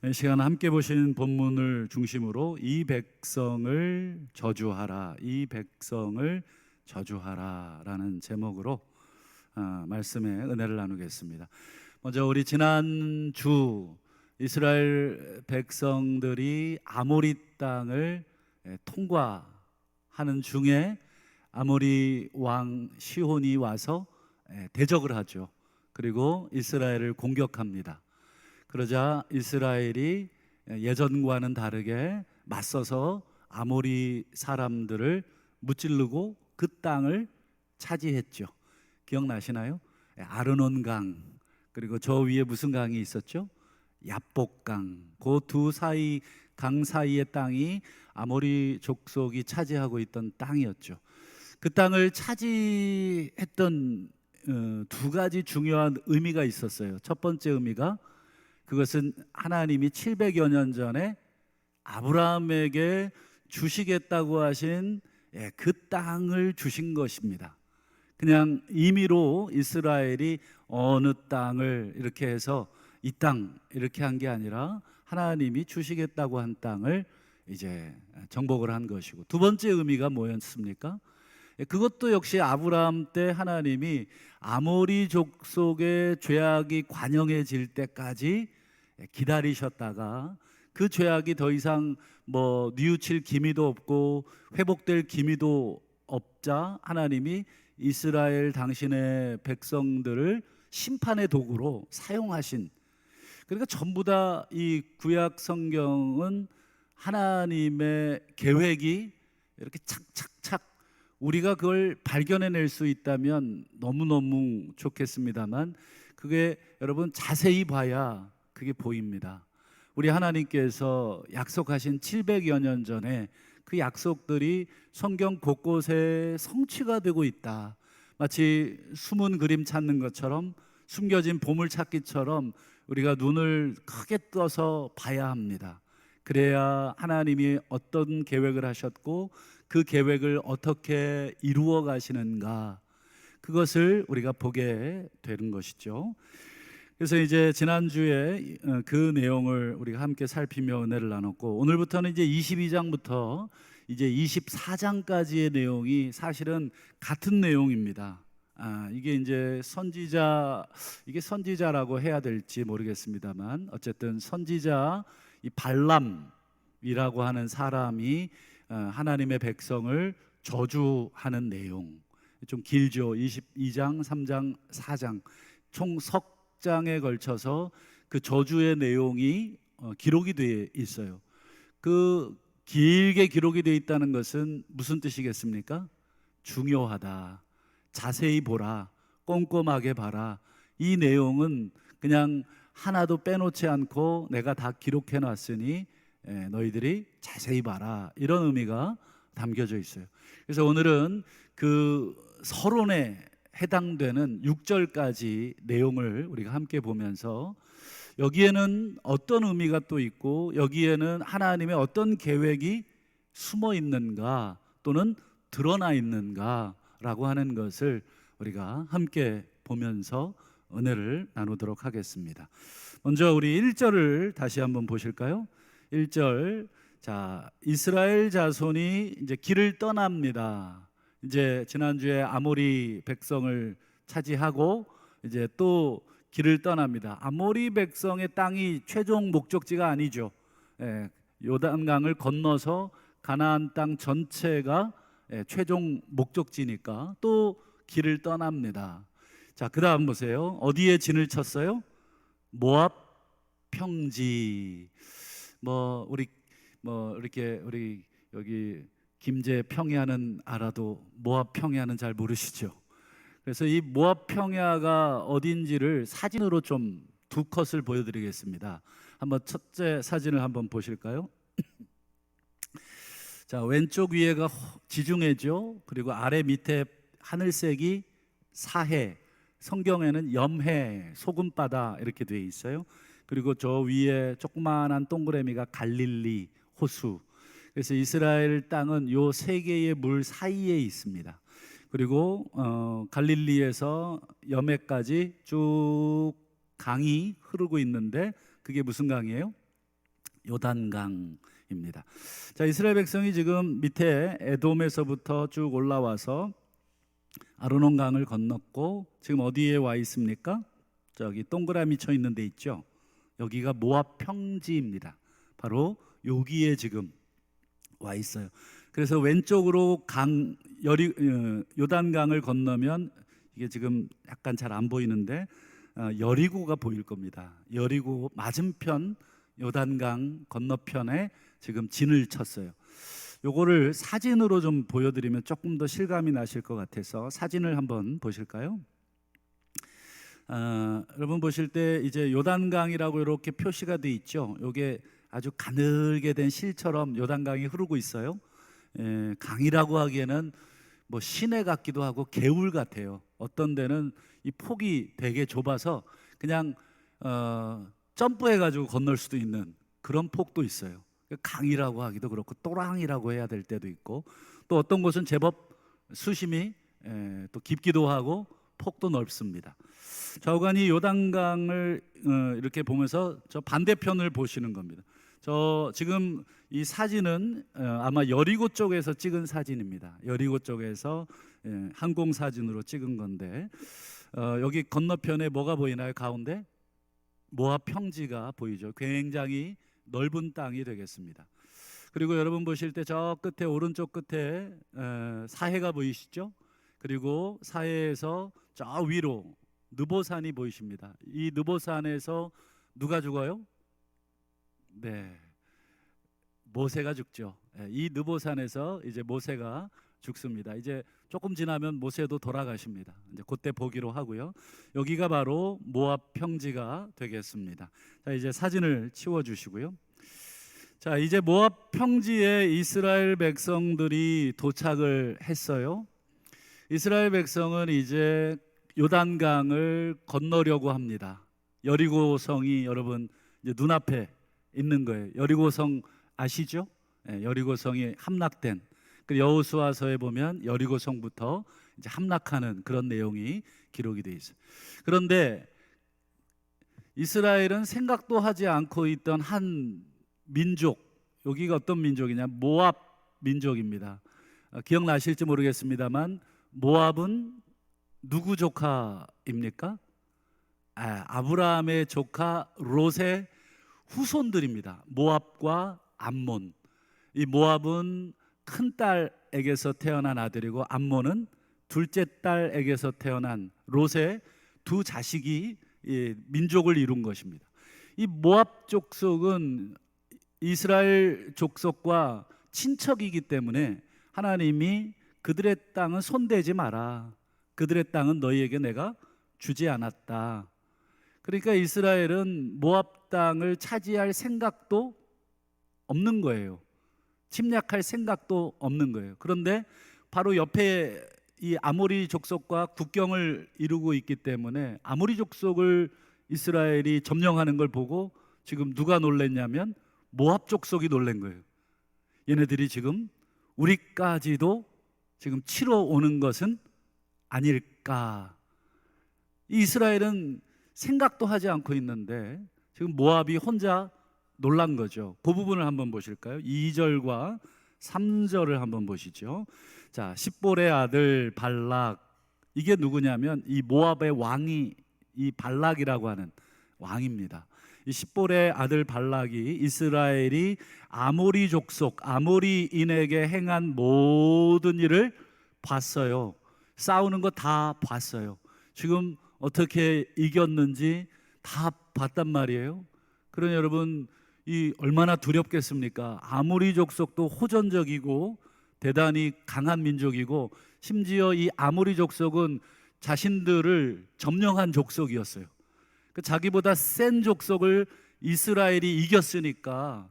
이 시간 함께 보신 본문을 중심으로 이 백성을 저주하라, 이 백성을 저주하라라는 제목으로 말씀의 은혜를 나누겠습니다. 먼저 우리 지난주 이스라엘 백성들이 아모리 땅을 통과하는 중에 아모리 왕 시혼이 와서 대적을 하죠. 그리고 이스라엘을 공격합니다. 그러자 이스라엘이 예전과는 다르게 맞서서 아모리 사람들을 무찌르고 그 땅을 차지했죠. 기억나시나요? 아르논강, 그리고 저 위에 무슨 강이 있었죠? 야복강. 그 두 사이 강 사이의 땅이 아모리 족속이 차지하고 있던 땅이었죠. 그 땅을 차지했던 두 가지 중요한 의미가 있었어요. 첫 번째 의미가, 그것은 하나님이 700여 년 전에 아브라함에게 주시겠다고 하신 그 땅을 주신 것입니다. 그냥 임의로 이스라엘이 어느 땅을 이렇게 해서 이 땅 이렇게 한 게 아니라 하나님이 주시겠다고 한 땅을 이제 정복을 한 것이고, 두 번째 의미가 뭐였습니까? 그것도 역시 아브라함 때 하나님이 아모리 족속의 죄악이 관영해질 때까지 기다리셨다가 그 죄악이 더 이상 뉘우칠 기미도 없고 회복될 기미도 없자 하나님이 이스라엘 당신의 백성들을 심판의 도구로 사용하신, 그러니까 전부 다 이 구약 성경은 하나님의 계획이 이렇게 착착착, 우리가 그걸 발견해낼 수 있다면 너무너무 좋겠습니다만, 그게 여러분 자세히 봐야 그게 보입니다. 우리 하나님께서 약속하신 700여 년 전에 그 약속들이 성경 곳곳에 성취가 되고 있다. 마치 숨은 그림 찾는 것처럼, 숨겨진 보물 찾기처럼 우리가 눈을 크게 떠서 봐야 합니다. 그래야 하나님이 어떤 계획을 하셨고 그 계획을 어떻게 이루어 가시는가, 그것을 우리가 보게 되는 것이죠. 그래서 이제 지난주에 그 내용을 우리가 함께 살피며 은혜를 나눴고, 오늘부터는 이제 22장부터 이제 24장까지의 내용이 사실은 같은 내용입니다. 이게 이제 이게 선지자라고 해야 될지 모르겠습니다만, 어쨌든 선지자 이 발람이라고 하는 사람이 하나님의 백성을 저주하는 내용, 좀 길죠. 22장, 3장, 4장 총 석 장에 걸쳐서 그 저주의 내용이 기록이 되어 있어요. 그 길게 기록이 되어 있다는 것은 무슨 뜻이겠습니까? 중요하다, 자세히 보라, 꼼꼼하게 봐라. 이 내용은 그냥 하나도 빼놓지 않고 내가 다 기록해 놨으니 너희들이 자세히 봐라, 이런 의미가 담겨져 있어요. 그래서 오늘은 그 서론에 해당되는 6절까지 내용을 우리가 함께 보면서, 여기에는 어떤 의미가 또 있고 여기에는 하나님의 어떤 계획이 숨어 있는가 또는 드러나 있는가 라고 하는 것을 우리가 함께 보면서 은혜를 나누도록 하겠습니다. 먼저 우리 1절을 다시 한번 보실까요? 1절, 자, 이스라엘 자손이 이제 길을 떠납니다. 이제 지난주에 아모리 백성을 차지하고 이제 또 길을 떠납니다. 아모리 백성의 땅이 최종 목적지가 아니죠. 요단강을 건너서 가나안 땅 전체가 최종 목적지니까 또 길을 떠납니다. 자, 그 다음 보세요. 어디에 진을 쳤어요? 모압 평지. 우리 여기 김제 평야는 알아도 모압 평야는 잘 모르시죠. 그래서 이 모압 평야가 어딘지를 사진으로 좀 두 컷을 보여드리겠습니다. 한번 첫째 사진을 한번 보실까요? 자, 왼쪽 위에가 지중해죠. 그리고 아래 밑에 하늘색이 사해, 성경에는 염해, 소금바다 이렇게 되어 있어요. 그리고 저 위에 조그마한 동그라미가 갈릴리 호수. 그래서 이스라엘 땅은 요 세 개의 물 사이에 있습니다. 그리고 갈릴리에서 염해까지 쭉 강이 흐르고 있는데, 그게 무슨 강이에요? 요단강입니다. 자, 이스라엘 백성이 지금 밑에 에돔에서부터 쭉 올라와서 아르논강을 건넜고 지금 어디에 와 있습니까? 저기 동그라미 쳐 있는 데 있죠. 여기가 모압 평지입니다. 바로 여기에 지금 와 있어요. 그래서 왼쪽으로 요단강을 건너면 이게 지금 약간 잘 안 보이는데 여리고가 보일 겁니다. 여리고 맞은편 요단강 건너편에 지금 진을 쳤어요. 요거를 사진으로 좀 보여드리면 조금 더 실감이 나실 것 같아서 사진을 한번 보실까요? 여러분 보실 때 이제 요단강이라고 이렇게 표시가 돼 있죠. 요게 아주 가늘게 된 실처럼 요단강이 흐르고 있어요. 강이라고 하기에는 뭐 시내 같기도 하고 개울 같아요. 어떤 데는 이 폭이 되게 좁아서 그냥 점프해가지고 건널 수도 있는 그런 폭도 있어요. 강이라고 하기도 그렇고 또랑이라고 해야 될 때도 있고, 또 어떤 곳은 제법 수심이 또 깊기도 하고 폭도 넓습니다. 좌우간이 요단강을 이렇게 보면서 저 반대편을 보시는 겁니다. 저 지금 이 사진은 아마 여리고 쪽에서 찍은 사진입니다. 여리고 쪽에서 항공 사진으로 찍은 건데 여기 건너편에 뭐가 보이나요? 가운데 모압 평지가 보이죠. 굉장히 넓은 땅이 되겠습니다. 그리고 여러분 보실 때 저 끝에 오른쪽 끝에 사해가 보이시죠? 그리고 사해에서 저 위로 느보산이 보이십니다. 이 느보산에서 누가 죽어요? 네, 모세가 죽죠. 이 느보산에서 이제 모세가 죽습니다. 이제 조금 지나면 모세도 돌아가십니다. 이제 그때 보기로 하고요. 여기가 바로 모압 평지가 되겠습니다. 자, 이제 사진을 치워 주시고요. 자, 이제 모압 평지에 이스라엘 백성들이 도착을 했어요. 이스라엘 백성은 이제 요단강을 건너려고 합니다. 여리고성이 여러분 이제 눈앞에 있는 거예요. 여리고성 아시죠? 여리고성이 함락된 그 여호수아서에 보면 여리고성부터 이제 함락하는 그런 내용이 기록이 되어 있어요. 그런데 이스라엘은 생각도 하지 않고 있던 한 민족, 여기가 어떤 민족이냐? 모압 민족입니다. 기억나실지 모르겠습니다만 모압은 누구 조카입니까? 아브라함의 조카 롯의 후손들입니다. 모압과 암몬. 이 모압은 큰 딸에게서 태어난 아들이고 암몬은 둘째 딸에게서 태어난 롯의 두 자식이 민족을 이룬 것입니다. 이 모압 족속은 이스라엘 족속과 친척이기 때문에 하나님이 그들의 땅은 손대지 마라. 그들의 땅은 너희에게 내가 주지 않았다. 그러니까 이스라엘은 모압 땅을 차지할 생각도 없는 거예요. 침략할 생각도 없는 거예요. 그런데 바로 옆에 이 아모리 족속과 국경을 이루고 있기 때문에 아모리 족속을 이스라엘이 점령하는 걸 보고 지금 누가 놀랬냐면 모압 족속이 놀란 거예요. 얘네들이 지금 우리까지도 지금 치러 오는 것은 아닐까. 이스라엘은 생각도 하지 않고 있는데 지금 모압이 혼자 놀란 거죠. 그 부분을 한번 보실까요? 2절과 3절을 한번 보시죠. 자, 십볼의 아들 발락, 이게 누구냐면 이 모압의 왕이 이 발락이라고 하는 왕입니다. 이 십볼의 아들 발락이 이스라엘이 아모리 족속, 아모리인에게 행한 모든 일을 봤어요. 싸우는 거 다 봤어요. 지금 어떻게 이겼는지 다 봤단 말이에요. 그러니 여러분, 이 얼마나 두렵겠습니까? 아모리 족속도 호전적이고 대단히 강한 민족이고, 심지어 이 아모리 족속은 자신들을 점령한 족속이었어요. 자기보다 센 족속을 이스라엘이 이겼으니까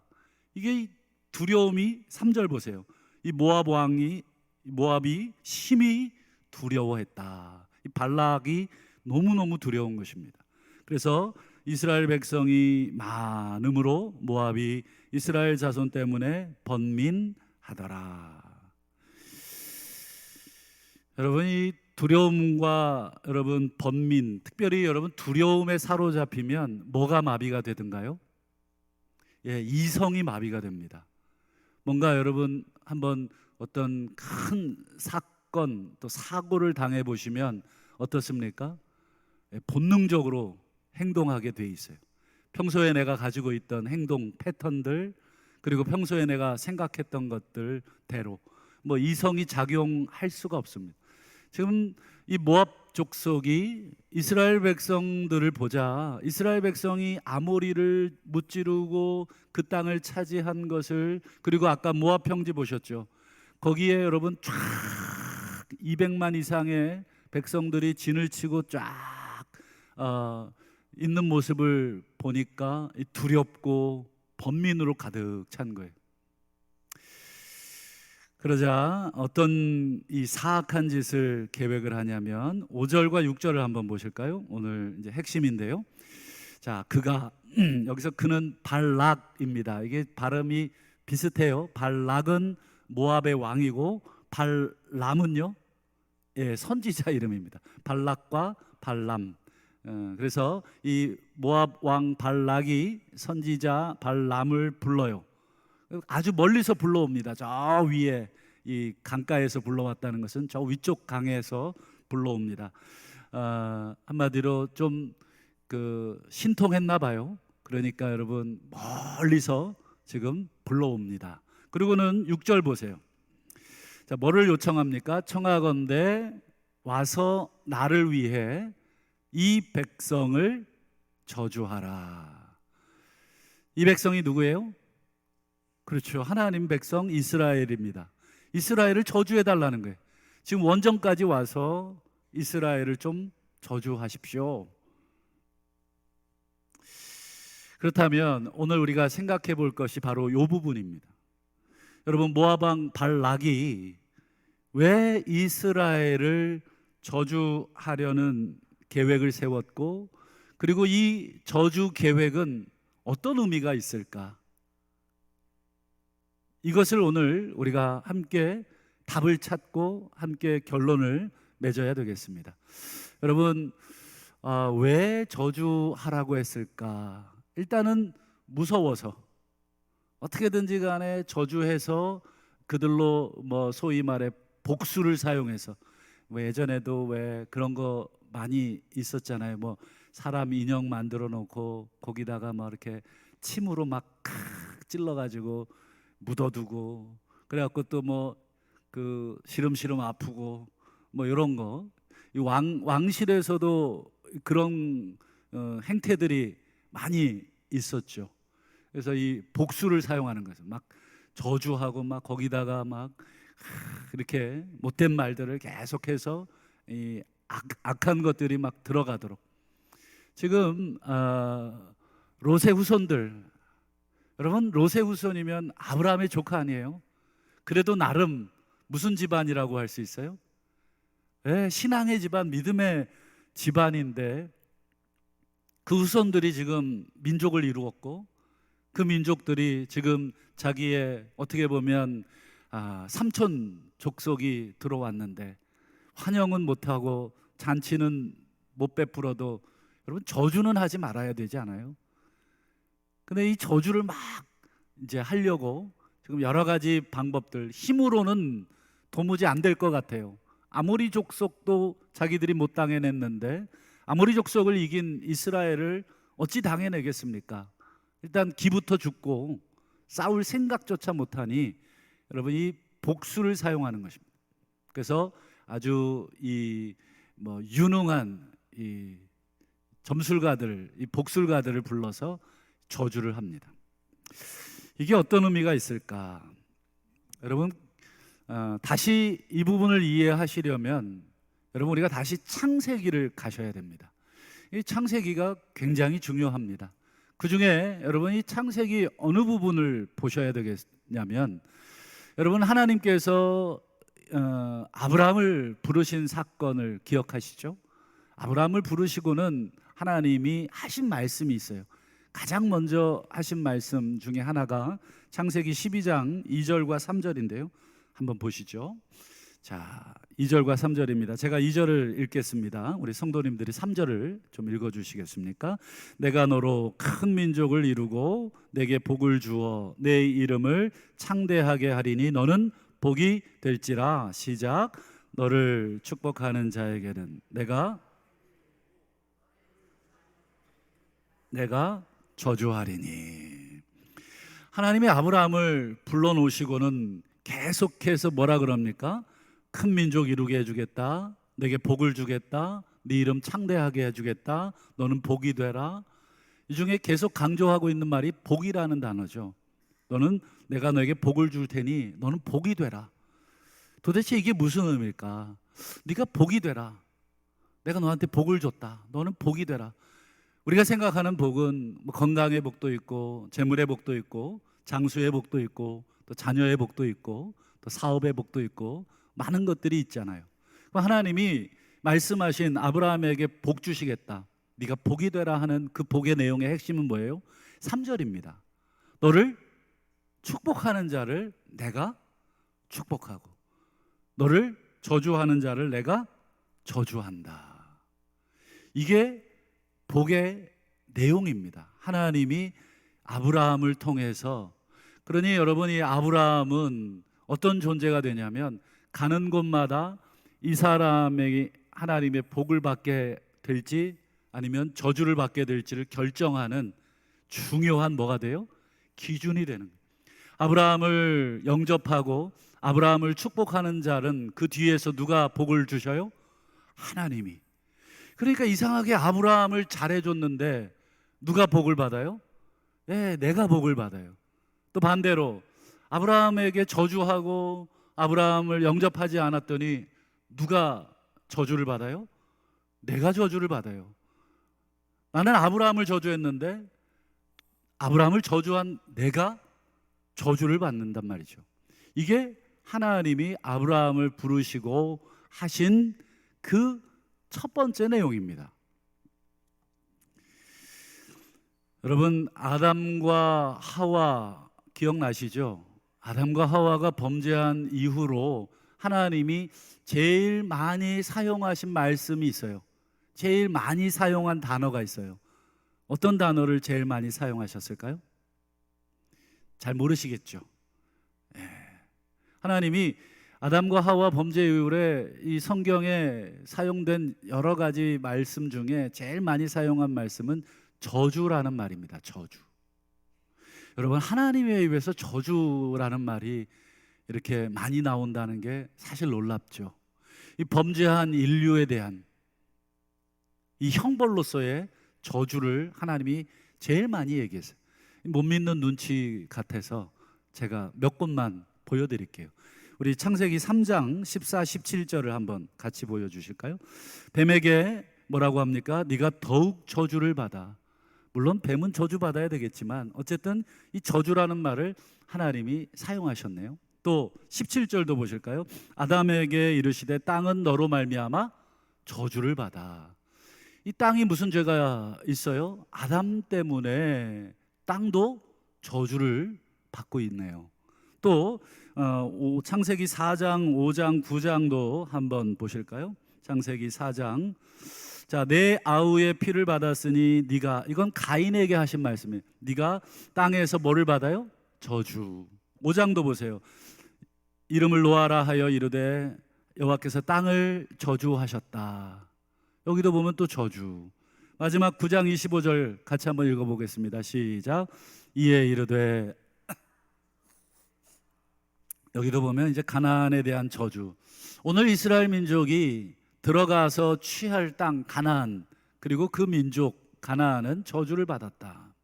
이게 두려움이, 3절 보세요. 이 모압이 심히 두려워했다. 이 발락이 너무너무 두려운 것입니다. 그래서 이스라엘 백성이 많음으로 모압이 이스라엘 자손 때문에 번민하더라. 여러분, 이 두려움과 여러분 번민, 특별히 여러분 두려움에 사로잡히면 뭐가 마비가 되든가요? 이성이 마비가 됩니다. 뭔가 여러분 한번 어떤 큰 사건 또 사고를 당해 보시면 어떻습니까? 본능적으로 행동하게 돼 있어요. 평소에 내가 가지고 있던 행동 패턴들, 그리고 평소에 내가 생각했던 것들대로 뭐 이성이 작용할 수가 없습니다. 지금 이 모압 족속이 이스라엘 백성들을 보자, 이스라엘 백성이 아모리를 무찌르고 그 땅을 차지한 것을, 그리고 아까 모압 평지 보셨죠? 거기에 여러분 쫙 200만 이상의 백성들이 진을 치고 쫙 있는 모습을 보니까 두렵고 번민으로 가득 찬 거예요. 그러자 어떤 이 사악한 짓을 계획을 하냐면 5절과 6절을 한번 보실까요? 오늘 이제 핵심인데요. 자, 그가 여기서 그는 발락입니다. 이게 발음이 비슷해요. 발락은 모압의 왕이고 발람은요, 선지자 이름입니다. 발락과 발람. 그래서 이 모압 왕 발락이 선지자 발람을 불러요. 아주 멀리서 불러옵니다. 저 위에 이 강가에서 불러왔다는 것은 저 위쪽 강에서 불러옵니다. 한마디로 좀 신통했나 봐요. 그러니까 여러분 멀리서 지금 불러옵니다. 그리고는 6절 보세요. 자, 뭐를 요청합니까? 청하건대 와서 나를 위해 이 백성을 저주하라. 이 백성이 누구예요? 그렇죠. 하나님 백성 이스라엘입니다. 이스라엘을 저주해 달라는 거예요. 지금 원정까지 와서 이스라엘을 좀 저주하십시오. 그렇다면 오늘 우리가 생각해 볼 것이 바로 이 부분입니다. 여러분, 모압 왕 발락이 왜 이스라엘을 저주하려는 계획을 세웠고, 그리고 이 저주 계획은 어떤 의미가 있을까? 이것을 오늘 우리가 함께 답을 찾고 함께 결론을 맺어야 되겠습니다. 여러분, 왜 저주하라고 했을까? 일단은 무서워서, 어떻게든지 간에 저주해서 그들로 뭐 소위 말해 복수를 사용해서, 예전에도 왜 그런 거 많이 있었잖아요. 뭐 사람 인형 만들어 놓고 거기다가 막 이렇게 침으로 막 찔러가지고 묻어두고, 그래갖고 또 뭐 시름시름 아프고 뭐 이런 거. 이 왕실에서도 그런 행태들이 많이 있었죠. 그래서 이 복수를 사용하는 거죠. 막 저주하고 막 거기다가 막 이렇게 못된 말들을 계속해서 이 악한 것들이 막 들어가도록. 지금 롯의 후손들, 여러분, 롯의 후손이면 아브라함의 조카 아니에요? 그래도 나름 무슨 집안이라고 할 수 있어요? 신앙의 집안, 믿음의 집안인데 그 후손들이 지금 민족을 이루었고, 그 민족들이 지금 자기의 어떻게 보면 삼촌 족속이 들어왔는데 환영은 못하고 잔치는 못 베풀어도 여러분 저주는 하지 말아야 되지 않아요? 근데 이 저주를 막 이제 하려고 지금 여러 가지 방법들, 힘으로는 도무지 안 될 것 같아요. 아모리 족속도 자기들이 못 당해냈는데 아모리 족속을 이긴 이스라엘을 어찌 당해내겠습니까? 일단 기부터 죽고 싸울 생각조차 못하니 여러분 이 복수를 사용하는 것입니다. 그래서 아주 유능한 이 점술가들, 이 복술가들을 불러서 저주를 합니다. 이게 어떤 의미가 있을까? 여러분, 다시 이 부분을 이해하시려면 여러분 우리가 다시 창세기를 가셔야 됩니다. 이 창세기가 굉장히 중요합니다. 그 중에 여러분 이 창세기 어느 부분을 보셔야 되겠냐면, 여러분 하나님께서 아브라함을 부르신 사건을 기억하시죠? 아브라함을 부르시고는 하나님이 하신 말씀이 있어요. 가장 먼저 하신 말씀 중에 하나가 창세기 12장 2절과 3절인데요. 한번 보시죠. 자, 2절과 3절입니다. 제가 2절을 읽겠습니다. 우리 성도님들이 3절을 좀 읽어주시겠습니까? 내가 너로 큰 민족을 이루고 내게 복을 주어 내 이름을 창대하게 하리니 너는 복이 될지라. 시작. 너를 축복하는 자에게는 내가 저주하리니. 하나님이 아브라함을 불러놓으시고는 계속해서 뭐라 그럽니까? 큰 민족 이루게 해주겠다, 내게 복을 주겠다, 네 이름 창대하게 해주겠다, 너는 복이 되라. 이 중에 계속 강조하고 있는 말이 복이라는 단어죠. 내가 너에게 복을 줄 테니 너는 복이 되라. 도대체 이게 무슨 의미일까? 네가 복이 되라. 내가 너한테 복을 줬다. 너는 복이 되라. 우리가 생각하는 복은 뭐 건강의 복도 있고, 재물의 복도 있고, 장수의 복도 있고, 또 자녀의 복도 있고, 또 사업의 복도 있고, 많은 것들이 있잖아요. 하나님이 말씀하신 아브라함에게 복 주시겠다, 네가 복이 되라 하는 그 복의 내용의 핵심은 뭐예요? 3절입니다. 너를 축복하는 자를 내가 축복하고 너를 저주하는 자를 내가 저주한다. 이게 복의 내용입니다. 하나님이 아브라함을 통해서, 그러니 여러분이 아브라함은 어떤 존재가 되냐면 가는 곳마다 이 사람에게 하나님의 복을 받게 될지 아니면 저주를 받게 될지를 결정하는 중요한 뭐가 돼요? 기준이 되는 거예요. 아브라함을 영접하고 아브라함을 축복하는 자는 그 뒤에서 누가 복을 주셔요? 하나님이. 그러니까 이상하게 아브라함을 잘해줬는데 누가 복을 받아요? 네, 내가 복을 받아요. 또 반대로 아브라함에게 저주하고 아브라함을 영접하지 않았더니 누가 저주를 받아요? 내가 저주를 받아요. 나는 아브라함을 저주했는데 아브라함을 저주한 내가 저주를 받는단 말이죠. 이게 하나님이 아브라함을 부르시고 하신 그 첫 번째 내용입니다. 여러분, 아담과 하와 기억나시죠? 아담과 하와가 범죄한 이후로 하나님이 제일 많이 사용하신 말씀이 있어요. 제일 많이 사용한 단어가 있어요. 어떤 단어를 제일 많이 사용하셨을까요? 잘 모르시겠죠? 하나님이 아담과 하와 범죄 이후에 이 성경에 사용된 여러 가지 말씀 중에 제일 많이 사용한 말씀은 저주라는 말입니다. 저주. 여러분, 하나님에 의해서 저주라는 말이 이렇게 많이 나온다는 게 사실 놀랍죠. 이 범죄한 인류에 대한 이 형벌로서의 저주를 하나님이 제일 많이 얘기했어요. 못 믿는 눈치 같아서 제가 몇 곳만 보여드릴게요. 우리 창세기 3장 14, 17절을 한번 같이 보여주실까요? 뱀에게 뭐라고 합니까? 네가 더욱 저주를 받아. 물론 뱀은 저주받아야 되겠지만 어쨌든 이 저주라는 말을 하나님이 사용하셨네요. 또 17절도 보실까요? 아담에게 이르시되 땅은 너로 말미암아 저주를 받아. 이 땅이 무슨 죄가 있어요? 아담 때문에 땅도 저주를 받고 있네요. 또 창세기 4장, 5장, 9장도 한번 보실까요? 창세기 4장. 자, 내 아우의 피를 받았으니 네가, 이건 가인에게 하신 말씀이에요. 네가 땅에서 뭐를 받아요? 저주. 5장도 보세요. 이름을 노아라 하여 이르되 여호와께서 땅을 저주하셨다. 여기도 보면 또 저주. 마지막 9장 25절 같이 한번 읽어보겠습니다. 시작. 이에 이르되, 여기도 보면 이제 가나안에 대한 저주. 오늘 이스라엘 민족이 들어가서 취할 땅 가나안, 그리고 그 민족 가나안은 저주를 받았다.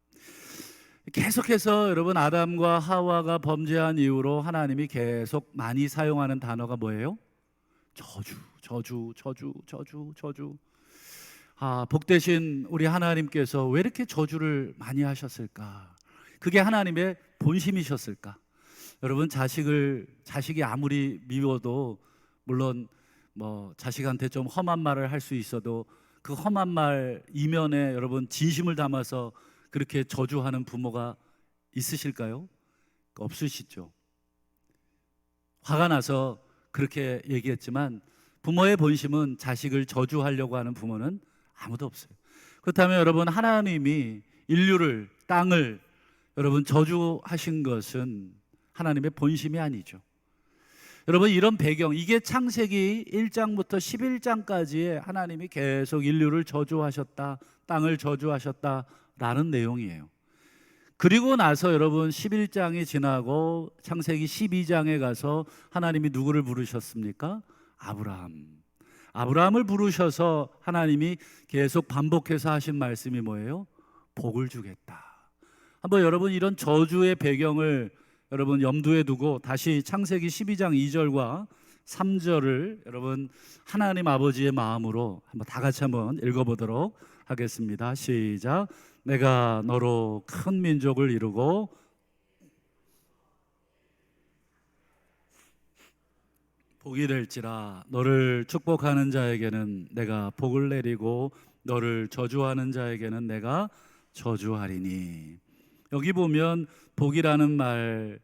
계속해서 여러분, 아담과 하와가 범죄한 이후로 하나님이 계속 많이 사용하는 단어가 뭐예요? 저주, 저주, 저주, 저주, 저주. 복되신 우리 하나님께서 왜 이렇게 저주를 많이 하셨을까? 그게 하나님의 본심이셨을까? 여러분, 자식이 아무리 미워도, 물론 뭐 자식한테 좀 험한 말을 할 수 있어도 그 험한 말 이면에 여러분 진심을 담아서 그렇게 저주하는 부모가 있으실까요? 없으시죠. 화가 나서 그렇게 얘기했지만 부모의 본심은 자식을 저주하려고 하는 부모는 아무도 없어요. 그렇다면 여러분, 하나님이 인류를, 땅을 여러분 저주하신 것은 하나님의 본심이 아니죠. 여러분, 이런 배경, 이게 창세기 1장부터 11장까지의 하나님이 계속 인류를 저주하셨다, 땅을 저주하셨다라는 내용이에요. 그리고 나서 여러분 11장이 지나고 창세기 12장에 가서 하나님이 누구를 부르셨습니까? 아브라함을 부르셔서 하나님이 계속 반복해서 하신 말씀이 뭐예요? 복을 주겠다. 한번 여러분, 이런 저주의 배경을 여러분 염두에 두고 다시 창세기 12장 2절과 3절을 여러분 하나님 아버지의 마음으로 한번 다 같이 한번 읽어보도록 하겠습니다. 시작. 내가 너로 큰 민족을 이루고 복이 될지라. 너를 축복하는 자에게는 내가 복을 내리고 너를 저주하는 자에게는 내가 저주하리니. 여기 보면 복이라는 말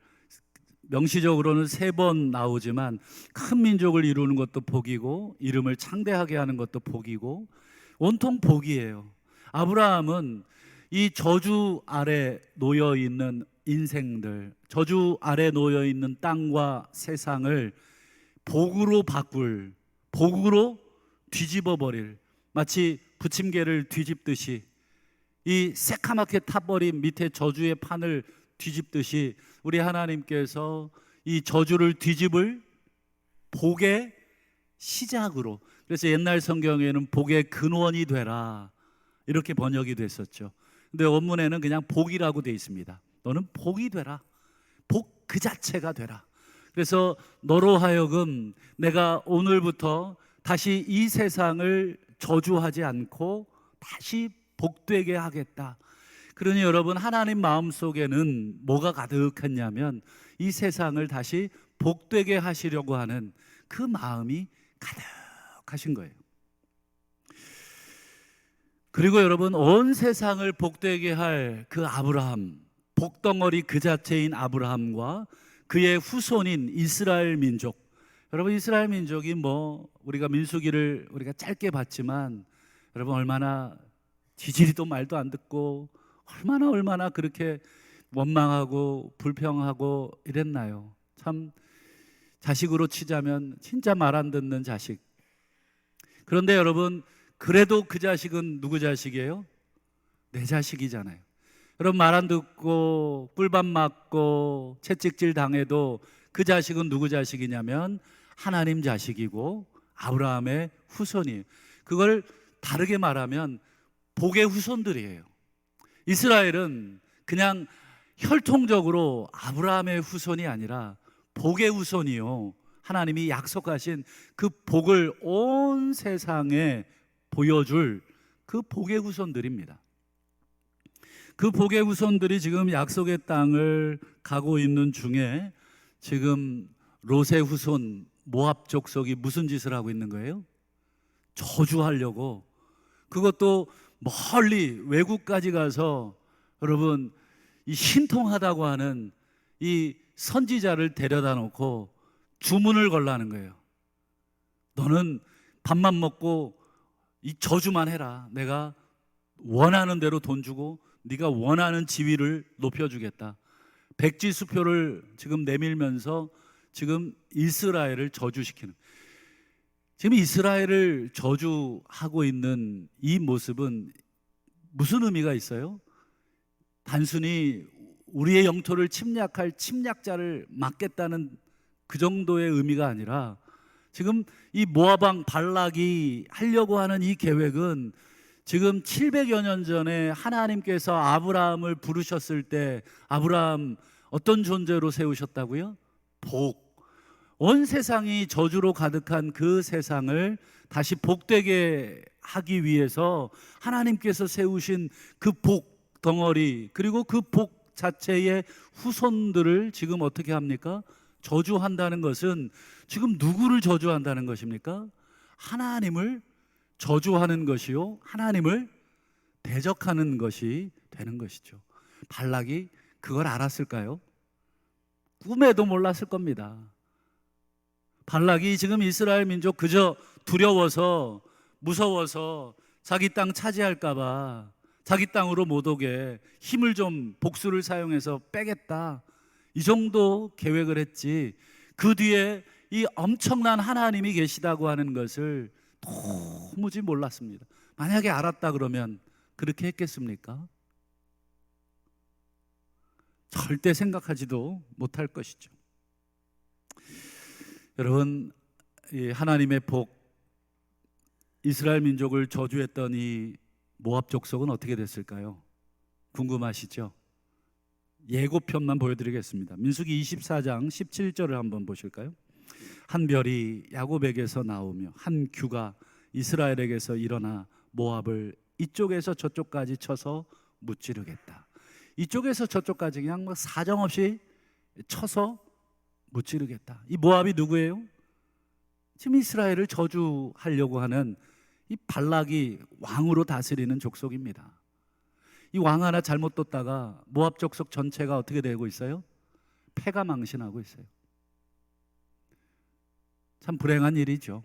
명시적으로는 3번 나오지만 큰 민족을 이루는 것도 복이고 이름을 창대하게 하는 것도 복이고 온통 복이에요. 아브라함은 이 저주 아래 놓여 있는 인생들, 저주 아래 놓여 있는 땅과 세상을 복으로 바꿀, 복으로 뒤집어 버릴, 마치 부침개를 뒤집듯이 이 새카맣게 타버린 밑에 저주의 판을 뒤집듯이 우리 하나님께서 이 저주를 뒤집을 복의 시작으로, 그래서 옛날 성경에는 복의 근원이 되라 이렇게 번역이 됐었죠. 근데 원문에는 그냥 복이라고 되어 있습니다. 너는 복이 되라, 복 그 자체가 되라. 그래서 너로 하여금 내가 오늘부터 다시 이 세상을 저주하지 않고 다시 복되게 하겠다. 그러니 여러분, 하나님 마음속에는 뭐가 가득했냐면 이 세상을 다시 복되게 하시려고 하는 그 마음이 가득하신 거예요. 그리고 여러분, 온 세상을 복되게 할 그 아브라함, 복덩어리 그 자체인 아브라함과 그의 후손인 이스라엘 민족. 여러분, 이스라엘 민족이 우리가 민수기를 우리가 짧게 봤지만 여러분, 얼마나 지지리도 말도 안 듣고 얼마나 그렇게 원망하고 불평하고 이랬나요? 참, 자식으로 치자면 진짜 말 안 듣는 자식. 그런데 여러분, 그래도 그 자식은 누구 자식이에요? 내 자식이잖아요. 여러분, 말 안 듣고 꿀밥 맞고 채찍질 당해도 그 자식은 누구 자식이냐면 하나님 자식이고 아브라함의 후손이에요. 그걸 다르게 말하면 복의 후손들이에요. 이스라엘은 그냥 혈통적으로 아브라함의 후손이 아니라 복의 후손이요, 하나님이 약속하신 그 복을 온 세상에 보여줄 그 복의 후손들입니다. 그 복의 후손들이 지금 약속의 땅을 가고 있는 중에 지금 롯의 후손 모압 족속이 무슨 짓을 하고 있는 거예요? 저주하려고, 그것도 멀리 외국까지 가서 여러분 이 신통하다고 하는 이 선지자를 데려다 놓고 주문을 걸라는 거예요. 너는 밥만 먹고 이 저주만 해라. 내가 원하는 대로 돈 주고 네가 원하는 지위를 높여주겠다. 백지수표를 지금 내밀면서 지금 이스라엘을 저주시키는, 지금 이스라엘을 저주하고 있는 이 모습은 무슨 의미가 있어요? 단순히 우리의 영토를 침략할 침략자를 막겠다는 그 정도의 의미가 아니라 지금 이 모압 왕 발락이 하려고 하는 이 계획은 지금 700여 년 전에 하나님께서 아브라함을 부르셨을 때 아브라함 어떤 존재로 세우셨다고요? 복. 온 세상이 저주로 가득한 그 세상을 다시 복되게 하기 위해서 하나님께서 세우신 그 복 덩어리, 그리고 그 복 자체의 후손들을 지금 어떻게 합니까? 저주한다는 것은 지금 누구를 저주한다는 것입니까? 하나님을 저주하는 것이요, 하나님을 대적하는 것이 되는 것이죠. 발락이 그걸 알았을까요? 꿈에도 몰랐을 겁니다. 발락이 지금 이스라엘 민족 그저 두려워서, 무서워서 자기 땅 차지할까 봐 자기 땅으로 못 오게 힘을 좀, 복수를 사용해서 빼겠다, 이 정도 계획을 했지, 그 뒤에 이 엄청난 하나님이 계시다고 하는 것을 도무지 몰랐습니다. 만약에 알았다 그러면 그렇게 했겠습니까? 절대 생각하지도 못할 것이죠. 여러분, 이 하나님의 복, 이스라엘 민족을 저주했던 이 모압 족속은 어떻게 됐을까요? 궁금하시죠? 예고편만 보여드리겠습니다. 민수기 24장 17절을 한번 보실까요? 한 별이 야곱에게서 나오며 한 규가 이스라엘에게서 일어나 모압을 이쪽에서 저쪽까지 쳐서 무찌르겠다. 이쪽에서 저쪽까지 그냥 뭐 사정없이 쳐서 무찌르겠다. 이 모압이 누구예요? 지금 이스라엘을 저주하려고 하는 이 발락이 왕으로 다스리는 족속입니다. 이 왕 하나 잘못 뒀다가 모압 족속 전체가 어떻게 되고 있어요? 패가 망신하고 있어요. 참 불행한 일이죠.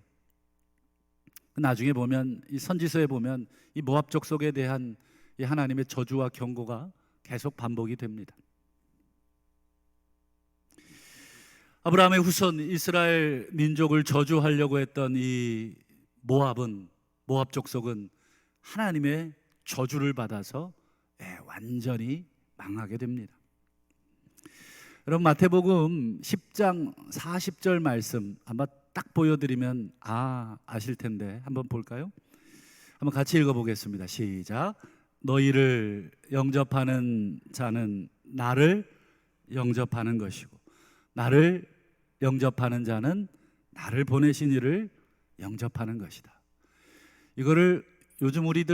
나중에 보면, 이 선지서에 보면 이 모압 족속에 대한 이 하나님의 저주와 경고가 계속 반복이 됩니다. 아브라함의 후손 이스라엘 민족을 저주하려고 했던 이 모압 족속은 하나님의 저주를 받아서 완전히 망하게 됩니다. 여러분, 마태복음 10장 40절 말씀 한번 딱 보여드리면 아실 텐데 한번 볼까요? 한번 같이 읽어보겠습니다. 시작. 너희를 영접하는 자는 나를 영접하는 것이고 나를 영접하는 자는 나를 보내신 이를 영접하는 것이다. 이거를 요즘 우리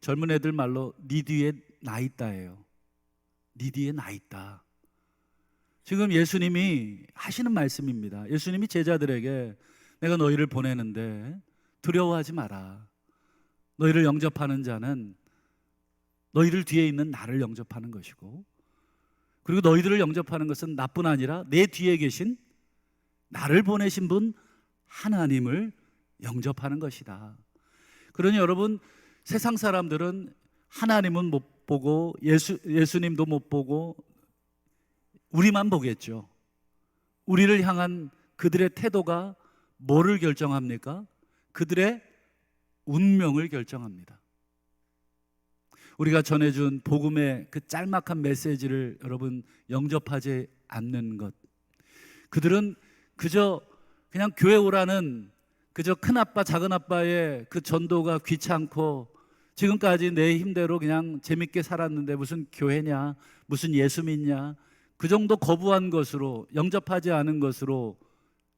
젊은 애들 말로 니 뒤에 나 있다예요. 니 뒤에 나 있다. 지금 예수님이 하시는 말씀입니다. 예수님이 제자들에게 내가 너희를 보내는데 두려워하지 마라. 너희를 영접하는 자는 너희를 뒤에 있는 나를 영접하는 것이고, 그리고 너희들을 영접하는 것은 나뿐 아니라 내 뒤에 계신 나를 보내신 분 하나님을 영접하는 것이다. 그러니 여러분, 세상 사람들은 하나님은 못 보고 예수님도 못 보고 우리만 보겠죠. 우리를 향한 그들의 태도가 뭐를 결정합니까? 그들의 운명을 결정합니다. 우리가 전해준 복음의 그 짤막한 메시지를 여러분 영접하지 않는 것, 그들은 그저 그냥 교회 오라는 그저 큰아빠 작은아빠의 그 전도가 귀찮고 지금까지 내 힘대로 그냥 재밌게 살았는데 무슨 교회냐, 무슨 예수 믿냐, 그 정도 거부한 것으로, 영접하지 않은 것으로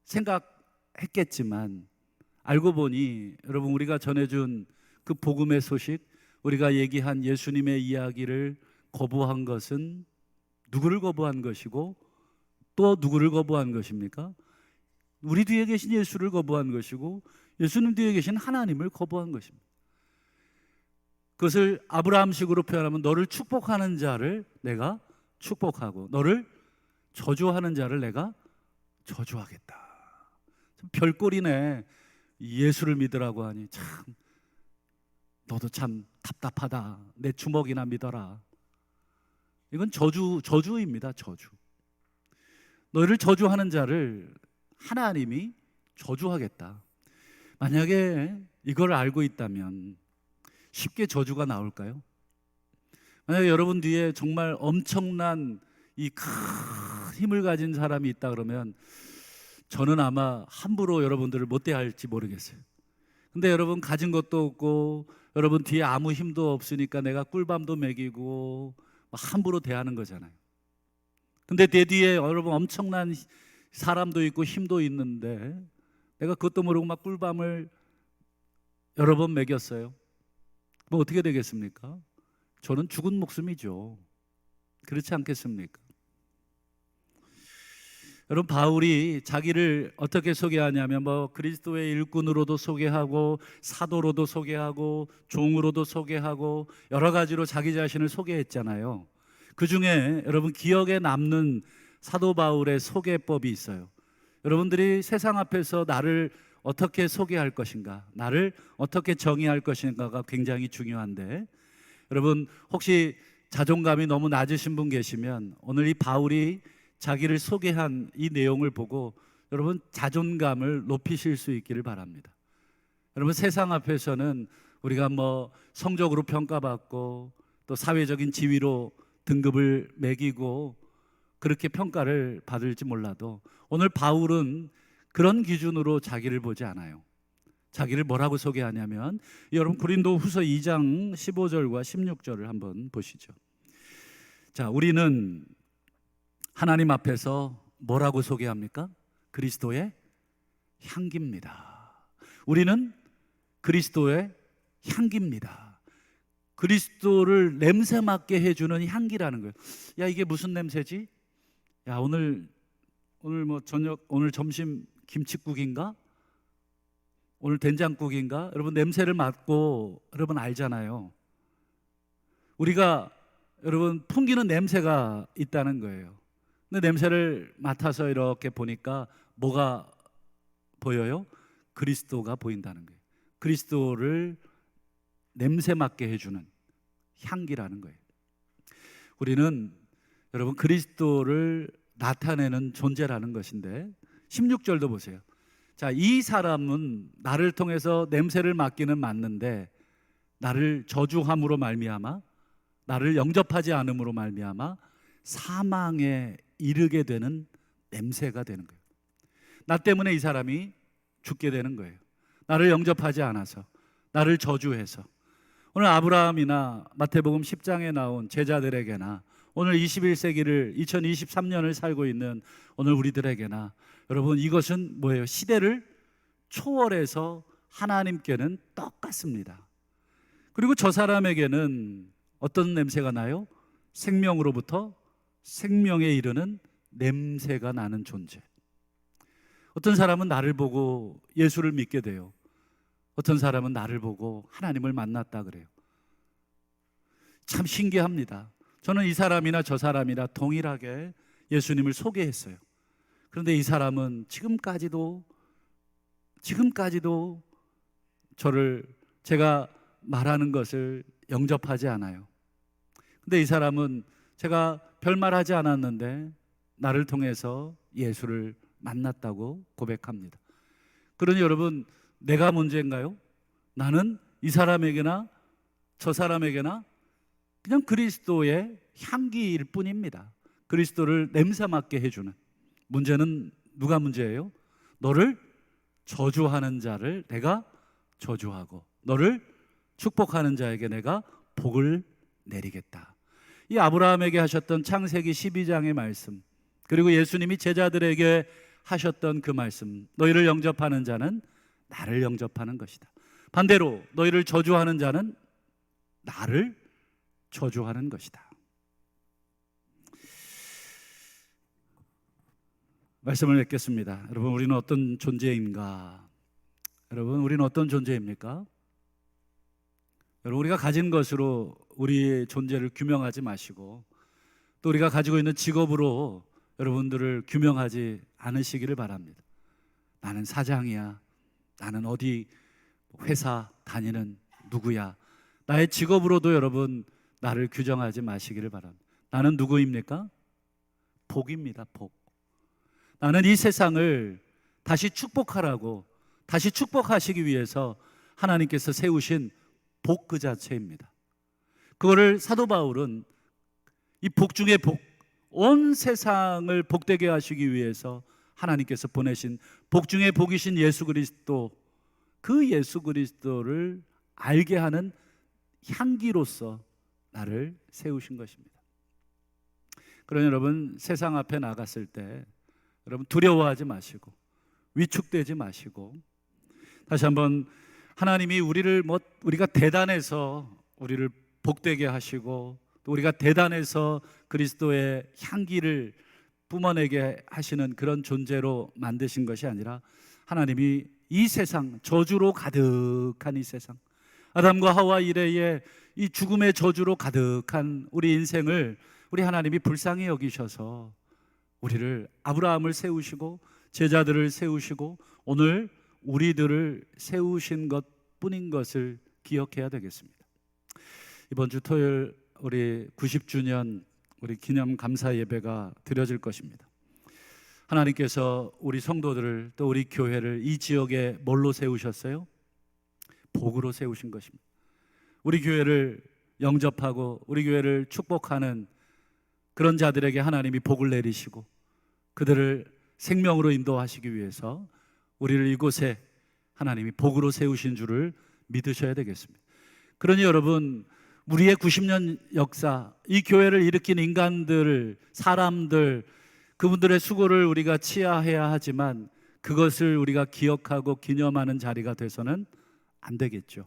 생각했겠지만, 알고 보니 여러분, 우리가 전해준 그 복음의 소식, 우리가 얘기한 예수님의 이야기를 거부한 것은 누구를 거부한 것이고 또 누구를 거부한 것입니까? 우리 뒤에 계신 예수를 거부한 것이고 예수님 뒤에 계신 하나님을 거부한 것입니다. 그것을 아브라함식으로 표현하면 너를 축복하는 자를 내가 축복하고 너를 저주하는 자를 내가 저주하겠다. 참 별꼴이네. 예수를 믿으라고 하니 참 너도 참 답답하다. 내 주먹이나 믿어라. 이건 저주입니다. 저주. 너희를 저주하는 자를 하나님이 저주하겠다. 만약에 이걸 알고 있다면 쉽게 저주가 나올까요? 만약에 여러분 뒤에 정말 엄청난 이 큰 힘을 가진 사람이 있다 그러면 저는 아마 함부로 여러분들을 못 대할지 모르겠어요. 근데 여러분 가진 것도 없고 여러분 뒤에 아무 힘도 없으니까 내가 꿀밤도 먹이고 함부로 대하는 거잖아요. 근데 내 뒤에 여러분 엄청난 사람도 있고 힘도 있는데 내가 그것도 모르고 막 꿀밤을 여러 번 먹였어요. 뭐 어떻게 되겠습니까? 저는 죽은 목숨이죠. 그렇지 않겠습니까? 여러분, 바울이 자기를 어떻게 소개하냐면 그리스도의 일꾼으로도 소개하고 사도로도 소개하고 종으로도 소개하고 여러 가지로 자기 자신을 소개했잖아요. 그 중에 여러분 기억에 남는 사도 바울의 소개법이 있어요. 여러분들이 세상 앞에서 나를 어떻게 소개할 것인가, 나를 어떻게 정의할 것인가가 굉장히 중요한데, 여러분 혹시 자존감이 너무 낮으신 분 계시면 오늘 이 바울이 자기를 소개한 이 내용을 보고 여러분 자존감을 높이실 수 있기를 바랍니다. 여러분 세상 앞에서는 우리가 뭐 성적으로 평가받고 또 사회적인 지위로 등급을 매기고 그렇게 평가를 받을지 몰라도 오늘 바울은 그런 기준으로 자기를 보지 않아요. 자기를 뭐라고 소개하냐면, 여러분 고린도후서 2장 15절과 16절을 한번 보시죠. 자, 우리는 하나님 앞에서 뭐라고 소개합니까? 그리스도의 향기입니다. 우리는 그리스도의 향기입니다. 그리스도를 냄새 맡게 해주는 향기라는 거예요. 야, 이게 무슨 냄새지? 야, 오늘 뭐 저녁, 오늘 점심 김칫국인가? 오늘 된장국인가? 여러분 냄새를 맡고 여러분 알잖아요. 우리가 여러분 풍기는 냄새가 있다는 거예요. 근데 냄새를 맡아서 이렇게 보니까 뭐가 보여요? 그리스도가 보인다는 거예요. 그리스도를 냄새 맡게 해주는 향기라는 거예요. 우리는 여러분 그리스도를 나타내는 존재라는 것인데 16절도 보세요. 자, 이 사람은 나를 통해서 냄새를 맡기는 맞는데 나를 저주함으로 말미암아, 나를 영접하지 않음으로 말미암아 사망에 이르게 되는 냄새가 되는 거예요. 나 때문에 이 사람이 죽게 되는 거예요. 나를 영접하지 않아서, 나를 저주해서. 오늘 아브라함이나 마태복음 10장에 나온 제자들에게나 오늘 21세기를 2023년을 살고 있는 오늘 우리들에게나 여러분 이것은 뭐예요? 시대를 초월해서 하나님께는 똑같습니다. 그리고 저 사람에게는 어떤 냄새가 나요? 생명으로부터 생명에 이르는 냄새가 나는 존재. 어떤 사람은 나를 보고 예수를 믿게 돼요. 어떤 사람은 나를 보고 하나님을 만났다 그래요. 참 신기합니다. 저는 이 사람이나 저 사람이나 동일하게 예수님을 소개했어요. 그런데 이 사람은 지금까지도 저를 제가 말하는 것을 영접하지 않아요. 근데 이 사람은 제가 별말하지 않았는데 나를 통해서 예수를 만났다고 고백합니다. 그러니 여러분, 내가 문제인가요? 나는 이 사람에게나 저 사람에게나 그냥 그리스도의 향기일 뿐입니다. 그리스도를 냄새 맡게 해주는. 문제는 누가 문제예요? 너를 저주하는 자를 내가 저주하고 너를 축복하는 자에게 내가 복을 내리겠다. 이 아브라함에게 하셨던 창세기 12장의 말씀, 그리고 예수님이 제자들에게 하셨던 그 말씀, 너희를 영접하는 자는 나를 영접하는 것이다. 반대로 너희를 저주하는 자는 나를 저주하는 것이다. 말씀을 맺겠습니다. 여러분, 우리는 어떤 존재인가? 여러분, 우리는 어떤 존재입니까? 여러분, 우리가 가진 것으로 우리의 존재를 규명하지 마시고 또 우리가 가지고 있는 직업으로 여러분들을 규명하지 않으시기를 바랍니다. 나는 사장이야, 나는 어디 회사 다니는 누구야. 나의 직업으로도 여러분 나를 규정하지 마시기를 바랍니다. 나는 누구입니까? 복입니다. 복. 나는 이 세상을 다시 축복하라고, 다시 축복하시기 위해서 하나님께서 세우신 복 그 자체입니다. 그거를 사도 바울은 이 복 중에 복, 온 세상을 복되게 하시기 위해서 하나님께서 보내신 복 중에 복이신 예수 그리스도, 그 예수 그리스도를 알게 하는 향기로서 나를 세우신 것입니다. 그러니 여러분, 세상 앞에 나갔을 때 여러분 두려워하지 마시고 위축되지 마시고, 다시 한번 하나님이 우리가 대단해서 우리를 복되게 하시고 또 우리가 대단해서 그리스도의 향기를 뿜어내게 하시는 그런 존재로 만드신 것이 아니라, 하나님이 이 세상, 저주로 가득한 이 세상, 아담과 하와 이래의 이 죽음의 저주로 가득한 우리 인생을 우리 하나님이 불쌍히 여기셔서 우리를, 아브라함을 세우시고 제자들을 세우시고 오늘 우리들을 세우신 것뿐인 것을 기억해야 되겠습니다. 이번 주 토요일 우리 90주년 우리 기념 감사 예배가 드려질 것입니다. 하나님께서 우리 성도들을 또 우리 교회를 이 지역에 뭘로 세우셨어요? 복으로 세우신 것입니다. 우리 교회를 영접하고 우리 교회를 축복하는 그런 자들에게 하나님이 복을 내리시고 그들을 생명으로 인도하시기 위해서 우리를 이곳에 하나님이 복으로 세우신 줄을 믿으셔야 되겠습니다. 그러니 여러분, 우리의 90년 역사, 이 교회를 일으킨 인간들, 사람들, 그분들의 수고를 우리가 치하해야 하지만 그것을 우리가 기억하고 기념하는 자리가 돼서는 안 되겠죠.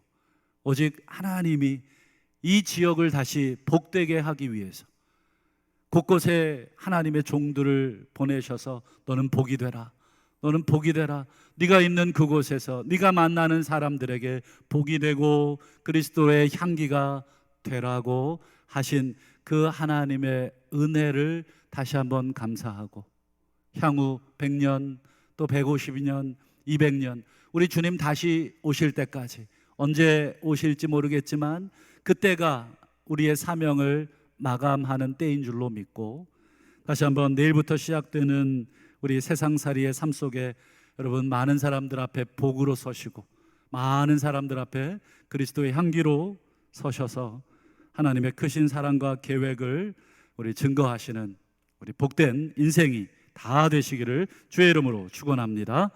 오직 하나님이 이 지역을 다시 복되게 하기 위해서 곳곳에 하나님의 종들을 보내셔서 너는 복이 되라, 너는 복이 되라, 네가 있는 그곳에서 네가 만나는 사람들에게 복이 되고 그리스도의 향기가 되라고 하신 그 하나님의 은혜를 다시 한번 감사하고 향후 100년 또 152년 200년 우리 주님 다시 오실 때까지, 언제 오실지 모르겠지만 그때가 우리의 사명을 마감하는 때인 줄로 믿고, 다시 한번 내일부터 시작되는 우리 세상살이의 삶 속에 여러분 많은 사람들 앞에 복으로 서시고 많은 사람들 앞에 그리스도의 향기로 서셔서 하나님의 크신 사랑과 계획을 우리 증거하시는 우리 복된 인생이 다 되시기를 주의 이름으로 축원합니다.